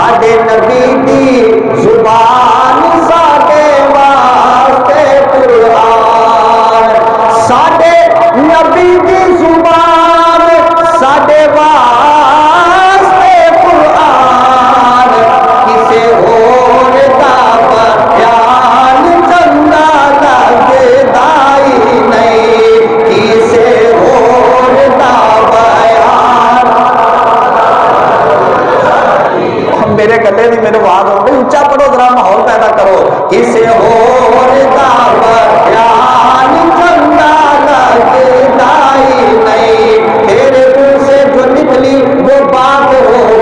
ساڈے نبی دی زبان ساڈے واسطے قرآن ساڈے نبی دی زبان ساڈے واسطے قرآن کسے اور دا بیان چنگا لگدا ہی نہیں کسے اور دا بیان میرے گلے دی میرے آواز ہو گئی اونچا پڑھو ذرا ماحول پیدا کرو کسے اور دا بیان چنگا لگدا ہی نہیں تیرے منہ سے جو نکلی وہ بات ہو